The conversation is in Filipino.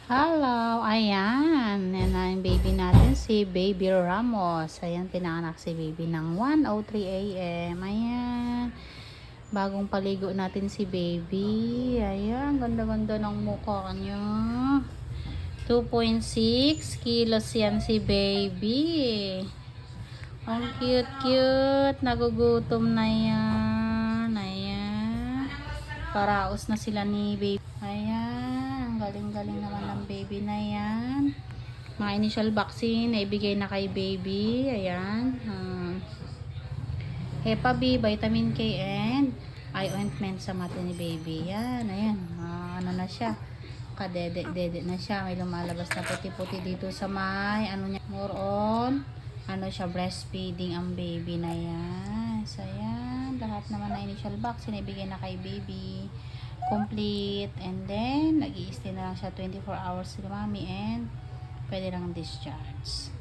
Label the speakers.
Speaker 1: Hello, ayan. Yan na yung baby natin, si Baby Ramos. Ayan, pinanganak si baby ng 1:03 a.m. Ayan. Bagong paligo natin si baby. Ayan, ganda-ganda ng mukha niya. 2.6 kilos yan si baby. Ang cute-cute. Nagugutom na yan. Ayan. Paraos na sila ni baby. Ayan, galing-galing naman ng baby na yan. Mga initial vaccine na ibigay na kay baby. Ayan. Hepa B, vitamin K, and eye ointment sa mata ni baby. Yan, ayan. Ano na siya. Kadede-dede na siya. May lumalabas na puti-puti dito sa may, ano niya, more on, ano siya, breastfeeding ang baby na yan. So, ayan. Lahat naman na initial vaccine na ibigay na kay baby. Complete, and then nag-i-stay na lang siya 24 hours si mami, and pwede lang discharge.